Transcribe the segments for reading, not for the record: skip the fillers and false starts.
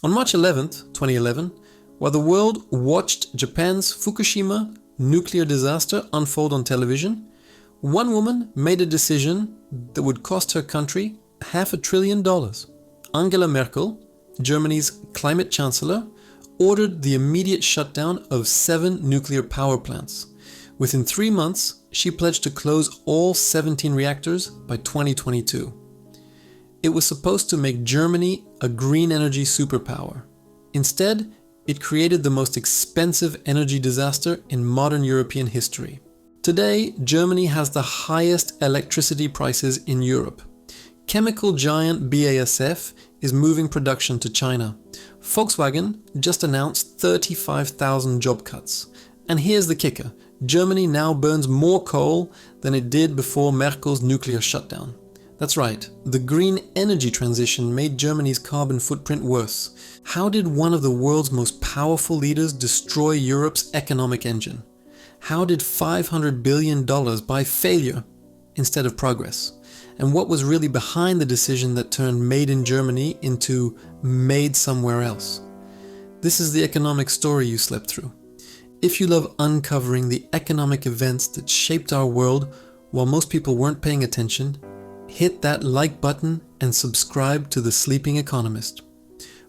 On March 11, 2011, while the world watched Japan's Fukushima nuclear disaster unfold on television, one woman made a decision that would cost her country $500 billion. Angela Merkel, Germany's climate chancellor, ordered the immediate shutdown of 7 nuclear power plants. Within 3 months, she pledged to close all 17 reactors by 2022. It was supposed to make Germany a green energy superpower. Instead, it created the most expensive energy disaster in modern European history. Today, Germany has the highest electricity prices in Europe. Chemical giant BASF is moving production to China. Volkswagen just announced 35,000 job cuts. And here's the kicker: Germany now burns more coal than it did before Merkel's nuclear shutdown. That's right, the green energy transition made Germany's carbon footprint worse. How did one of the world's most powerful leaders destroy Europe's economic engine? How did $500 billion buy failure instead of progress? And what was really behind the decision that turned made in Germany into made somewhere else? This is the economic story you slept through. If you love uncovering the economic events that shaped our world while most people weren't paying attention, hit that like button and subscribe to The Sleeping Economist.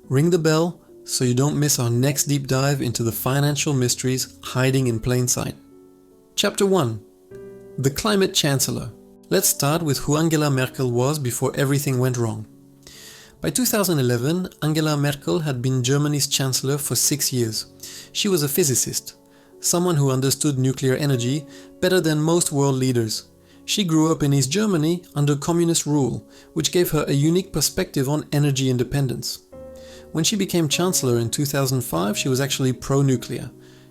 Ring the bell so you don't miss our next deep dive into the financial mysteries hiding in plain sight. Chapter 1. The Climate Chancellor. Let's start with who Angela Merkel was before everything went wrong. By 2011, Angela Merkel had been Germany's chancellor for 6 years. She was a physicist, someone who understood nuclear energy better than most world leaders. She grew up in East Germany under communist rule, which gave her a unique perspective on energy independence. When she became chancellor in 2005, she was actually pro-nuclear.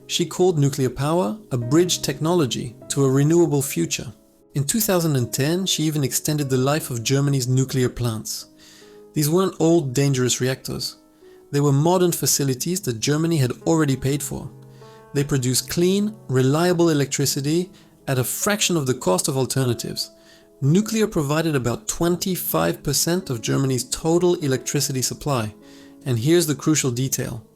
She called nuclear power a bridge technology to a renewable future. In 2010, she even extended the life of Germany's nuclear plants. These weren't old, dangerous reactors. They were modern facilities that Germany had already paid for. They produce clean, reliable electricity at a fraction of the cost of alternatives. Nuclear provided about 25% of Germany's total electricity supply. And here's the crucial detail.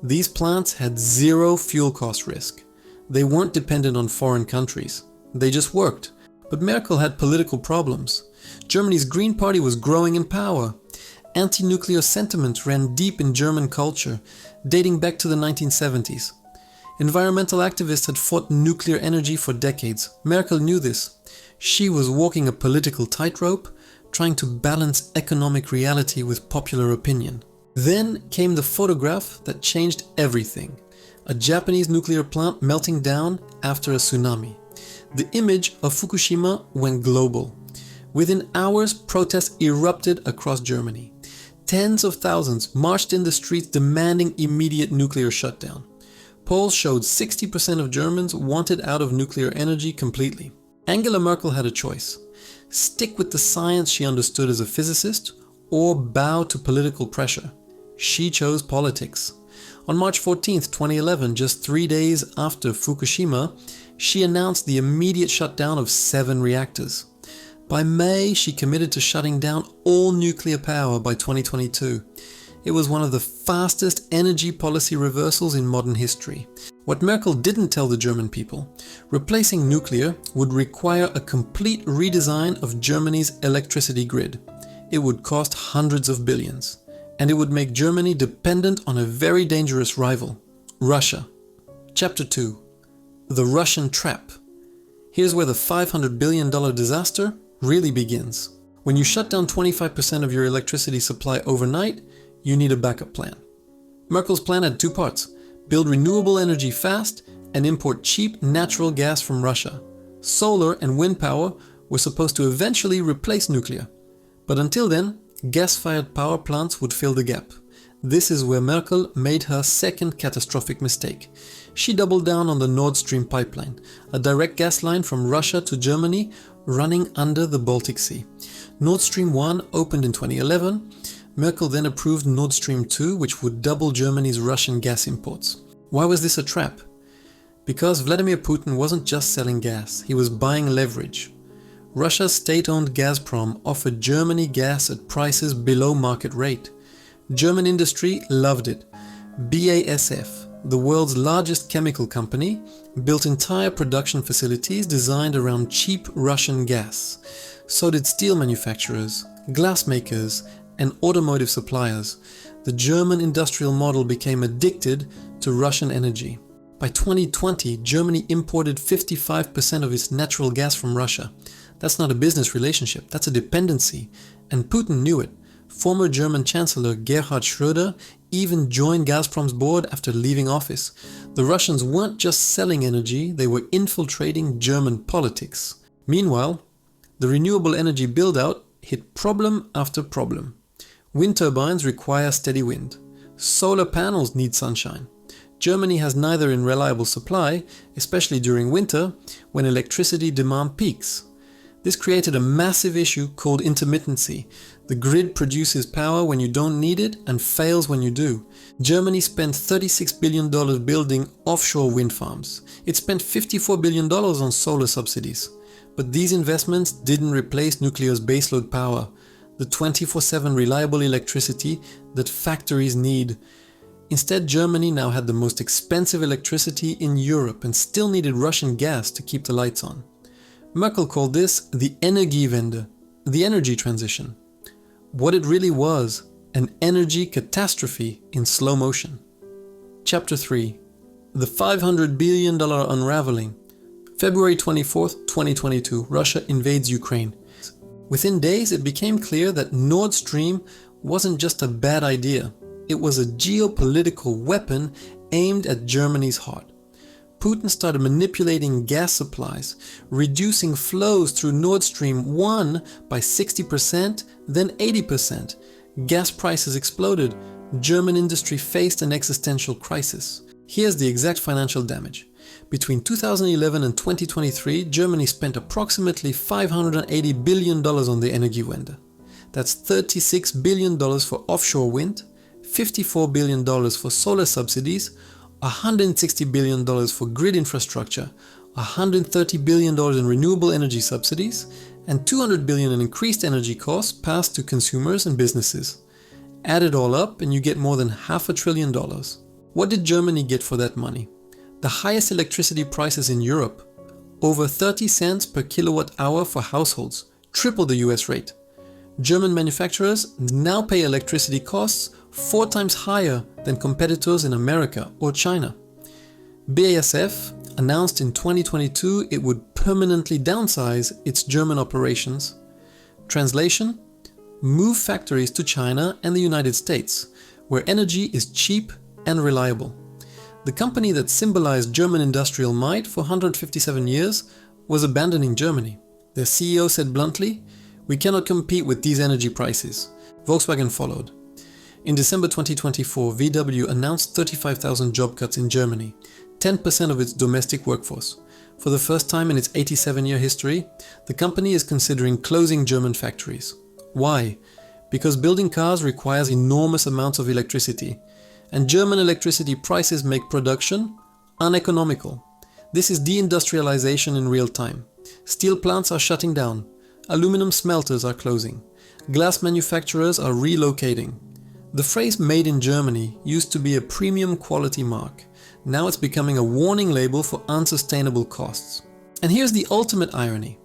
These plants had zero fuel cost risk. They weren't dependent on foreign countries. They just worked. But Merkel had political problems. Germany's Green Party was growing in power. Anti-nuclear sentiment ran deep in German culture, dating back to the 1970s. Environmental activists had fought nuclear energy for decades. Merkel knew this. She was walking a political tightrope, trying to balance economic reality with popular opinion. Then came the photograph that changed everything. A Japanese nuclear plant melting down after a tsunami. The image of Fukushima went global. Within hours, protests erupted across Germany. Tens of thousands marched in the streets demanding immediate nuclear shutdown. Polls showed 60% of Germans wanted out of nuclear energy completely. Angela Merkel had a choice: stick with the science she understood as a physicist, or bow to political pressure. She chose politics. On March 14, 2011, just 3 days after Fukushima, she announced the immediate shutdown of 7 reactors. By May, she committed to shutting down all nuclear power by 2022. It was one of the fastest energy policy reversals in modern history. What Merkel didn't tell the German people: replacing nuclear would require a complete redesign of Germany's electricity grid. It would cost hundreds of billions. And it would make Germany dependent on a very dangerous rival, Russia. Chapter 2. The Russian Trap. Here's where the $500 billion disaster really begins. When you shut down 25% of your electricity supply overnight, you need a backup plan. Merkel's plan had 2 parts: build renewable energy fast and import cheap natural gas from Russia. Solar and wind power were supposed to eventually replace nuclear. But until then, gas-fired power plants would fill the gap. This is where Merkel made her second catastrophic mistake. She doubled down on the Nord Stream pipeline, a direct gas line from Russia to Germany running under the Baltic Sea. Nord Stream 1 opened in 2011. Merkel then approved Nord Stream 2, which would double Germany's Russian gas imports. Why was this a trap? Because Vladimir Putin wasn't just selling gas, he was buying leverage. Russia's state-owned Gazprom offered Germany gas at prices below market rate. German industry loved it. BASF, the world's largest chemical company, built entire production facilities designed around cheap Russian gas. So did steel manufacturers, glass makers, and automotive suppliers. The German industrial model became addicted to Russian energy. By 2020, Germany imported 55% of its natural gas from Russia. That's not a business relationship, that's a dependency. And Putin knew it. Former German Chancellor Gerhard Schröder even joined Gazprom's board after leaving office. The Russians weren't just selling energy, they were infiltrating German politics. Meanwhile, the renewable energy build-out hit problem after problem. Wind turbines require steady wind. Solar panels need sunshine. Germany has neither in reliable supply, especially during winter, when electricity demand peaks. This created a massive issue called intermittency. The grid produces power when you don't need it and fails when you do. Germany spent $36 billion building offshore wind farms. It spent $54 billion on solar subsidies. But these investments didn't replace nuclear's baseload power, the 24/7 reliable electricity that factories need. Instead, Germany now had the most expensive electricity in Europe and still needed Russian gas to keep the lights on. Merkel called this the Energiewende, the energy transition. What it really was, an energy catastrophe in slow motion. Chapter 3. The $500 billion unraveling. February 24th, 2022, Russia invades Ukraine. Within days, it became clear that Nord Stream wasn't just a bad idea. It was a geopolitical weapon aimed at Germany's heart. Putin started manipulating gas supplies, reducing flows through Nord Stream 1 by 60%, then 80%. Gas prices exploded. German industry faced an existential crisis. Here's the exact financial damage. Between 2011 and 2023, Germany spent approximately $580 billion on the Energiewende. That's $36 billion for offshore wind, $54 billion for solar subsidies, $160 billion for grid infrastructure, $130 billion in renewable energy subsidies, and $200 billion in increased energy costs passed to consumers and businesses. Add it all up and you get more than $500 billion. What did Germany get for that money? The highest electricity prices in Europe, over 30 cents per kilowatt hour for households, triple the US rate. German manufacturers now pay electricity costs 4 times higher than competitors in America or China. BASF announced in 2022 it would permanently downsize its German operations. Translation: move factories to China and the United States, where energy is cheap and reliable. The company that symbolized German industrial might for 157 years was abandoning Germany. Their CEO said bluntly, "We cannot compete with these energy prices." Volkswagen followed. In December 2024, VW announced 35,000 job cuts in Germany, 10% of its domestic workforce. For the first time in its 87-year history, the company is considering closing German factories. Why? Because building cars requires enormous amounts of electricity, and German electricity prices make production uneconomical. This is deindustrialization in real time. Steel plants are shutting down. Aluminum smelters are closing. Glass manufacturers are relocating. The phrase "made in Germany" used to be a premium quality mark. Now it's becoming a warning label for unsustainable costs. And here's the ultimate irony.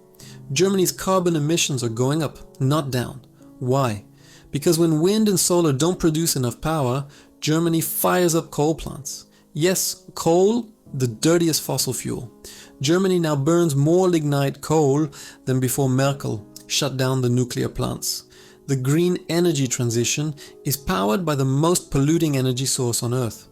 Germany's carbon emissions are going up, not down. Why? Because when wind and solar don't produce enough power, Germany fires up coal plants. Yes, coal, the dirtiest fossil fuel. Germany now burns more lignite coal than before Merkel shut down the nuclear plants. The green energy transition is powered by the most polluting energy source on Earth.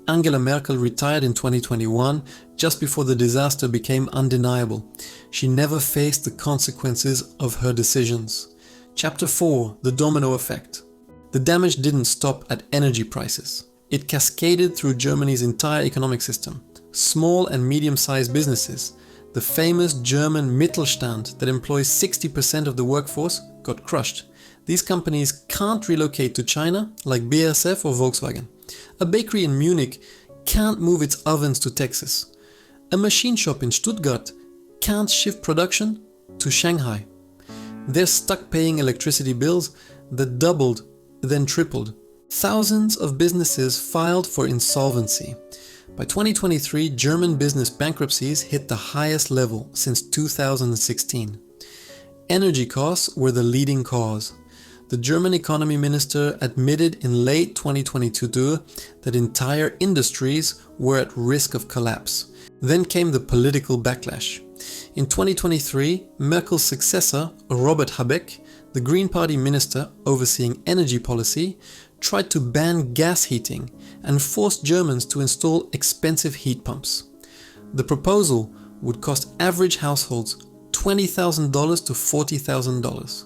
Angela Merkel retired in 2021, just before the disaster became undeniable. She never faced the consequences of her decisions. Chapter 4: The Domino Effect. The damage didn't stop at energy prices. It cascaded through Germany's entire economic system. Small and medium-sized businesses, the famous German Mittelstand that employs 60% of the workforce, got crushed. These companies can't relocate to China like BASF or Volkswagen. A bakery in Munich can't move its ovens to Texas. A machine shop in Stuttgart can't shift production to Shanghai. They're stuck paying electricity bills that doubled, then tripled. Thousands of businesses filed for insolvency. By 2023, German business bankruptcies hit the highest level since 2016. Energy costs were the leading cause. The German economy minister admitted in late 2022 that entire industries were at risk of collapse. Then came the political backlash. In 2023, Merkel's successor, Robert Habeck, the Green Party minister overseeing energy policy, tried to ban gas heating and forced Germans to install expensive heat pumps. The proposal would cost average households $20,000 to $40,000.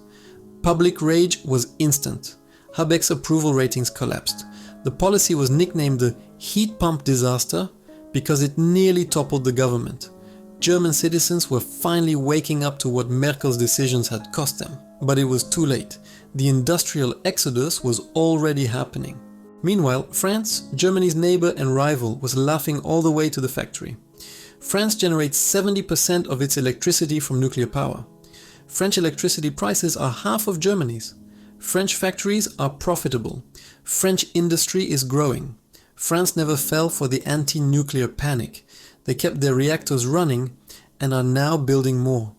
Public rage was instant. Habeck's approval ratings collapsed. The policy was nicknamed the heat pump disaster because it nearly toppled the government. German citizens were finally waking up to what Merkel's decisions had cost them. But it was too late. The industrial exodus was already happening. Meanwhile, France, Germany's neighbor and rival, was laughing all the way to the factory. France generates 70% of its electricity from nuclear power. French electricity prices are half of Germany's. French factories are profitable. French industry is growing. France never fell for the anti-nuclear panic. They kept their reactors running and are now building more.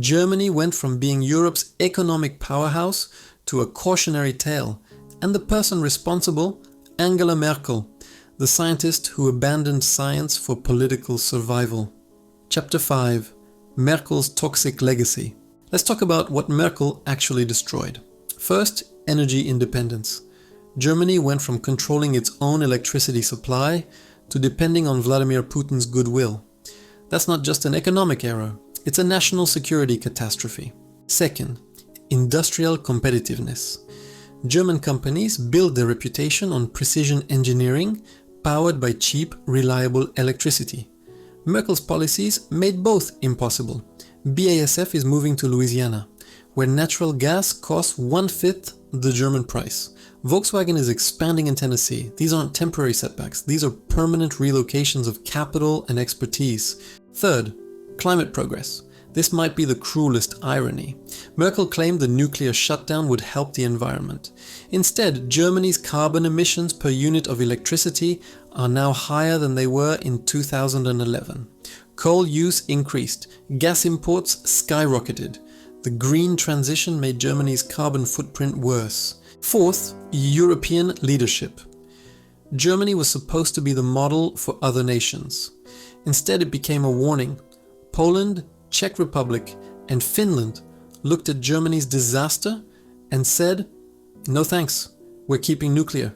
Germany went from being Europe's economic powerhouse to a cautionary tale, and the person responsible, Angela Merkel, the scientist who abandoned science for political survival. Chapter 5. Merkel's toxic legacy. Let's talk about what Merkel actually destroyed. First, energy independence. Germany went from controlling its own electricity supply to depending on Vladimir Putin's goodwill. That's not just an economic error, it's a national security catastrophe. Second, industrial competitiveness. German companies build their reputation on precision engineering powered by cheap, reliable electricity. Merkel's policies made both impossible. BASF is moving to Louisiana, where natural gas costs 1/5 the German price. Volkswagen is expanding in Tennessee. These aren't temporary setbacks, these are permanent relocations of capital and expertise. Third, climate progress. This might be the cruelest irony. Merkel claimed the nuclear shutdown would help the environment. Instead, Germany's carbon emissions per unit of electricity are now higher than they were in 2011. Coal use increased, gas imports skyrocketed. The green transition made Germany's carbon footprint worse. Fourth, European leadership. Germany was supposed to be the model for other nations. Instead, it became a warning. Poland, Czech Republic, and Finland looked at Germany's disaster and said, "No thanks, we're keeping nuclear."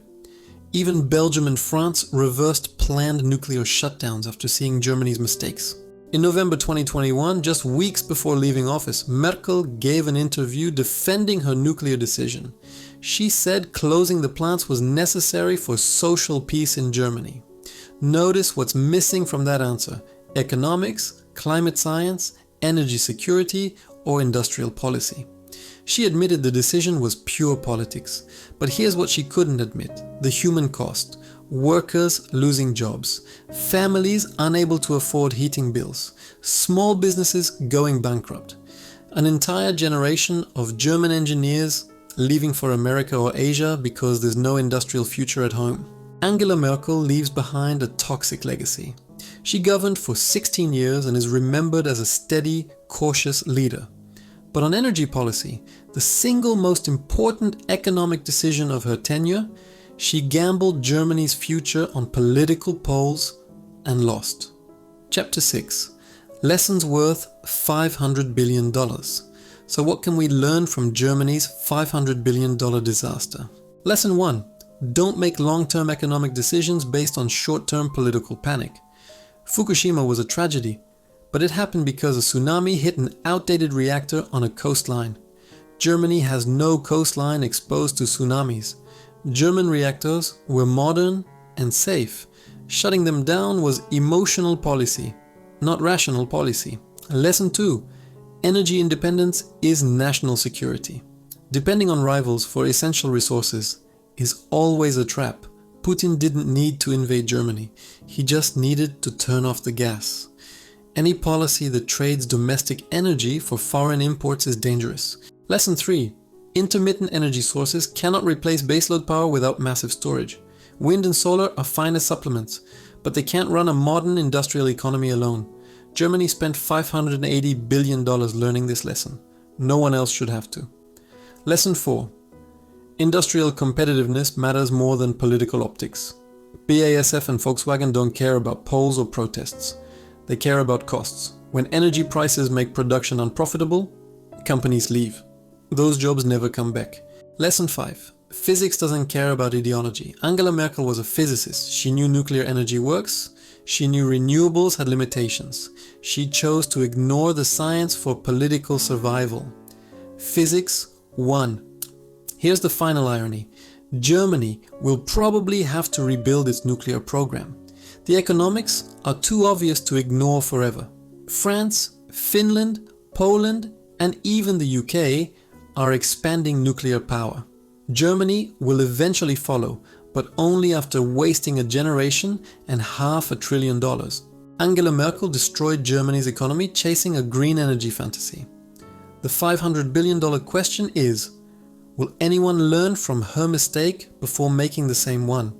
Even Belgium and France reversed planned nuclear shutdowns after seeing Germany's mistakes. In November 2021, just weeks before leaving office, Merkel gave an interview defending her nuclear decision. She said closing the plants was necessary for social peace in Germany. Notice what's missing from that answer: economics, climate science, energy security, or industrial policy. She admitted the decision was pure politics, but here's what she couldn't admit: the human cost. Workers losing jobs, families unable to afford heating bills, small businesses going bankrupt. An entire generation of German engineers leaving for America or Asia because there's no industrial future at home. Angela Merkel leaves behind a toxic legacy. She governed for 16 years and is remembered as a steady, cautious leader. But on energy policy, the single most important economic decision of her tenure, she gambled Germany's future on political polls and lost. Chapter 6. Lessons worth $500 billion. So what can we learn from Germany's $500 billion disaster? Lesson 1. Don't make long-term economic decisions based on short-term political panic. Fukushima was a tragedy, but it happened because a tsunami hit an outdated reactor on a coastline. Germany has no coastline exposed to tsunamis. German reactors were modern and safe. Shutting them down was emotional policy, not rational policy. Lesson 2. Energy independence is national security. Depending on rivals for essential resources is always a trap. Putin didn't need to invade Germany. He just needed to turn off the gas. Any policy that trades domestic energy for foreign imports is dangerous. Lesson 3. Intermittent energy sources cannot replace baseload power without massive storage. Wind and solar are fine as supplements, but they can't run a modern industrial economy alone. Germany spent $580 billion learning this lesson. No one else should have to. Lesson 4. Industrial competitiveness matters more than political optics. BASF and Volkswagen don't care about polls or protests. They care about costs. When energy prices make production unprofitable, companies leave. Those jobs never come back. Lesson 5. Physics doesn't care about ideology. Angela Merkel was a physicist. She knew nuclear energy works. She knew renewables had limitations. She chose to ignore the science for political survival. Physics won. Here's the final irony. Germany will probably have to rebuild its nuclear program. The economics are too obvious to ignore forever. France, Finland, Poland, and even the UK are expanding nuclear power. Germany will eventually follow, but only after wasting a generation and $500 billion. Angela Merkel destroyed Germany's economy chasing a green energy fantasy. The $500 billion question is, will anyone learn from her mistake before making the same one?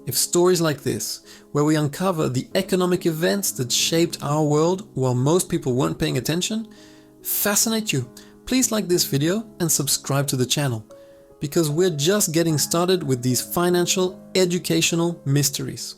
If stories like this, where we uncover the economic events that shaped our world while most people weren't paying attention, fascinate you, please like this video and subscribe to the channel, because we're just getting started with these financial, educational mysteries.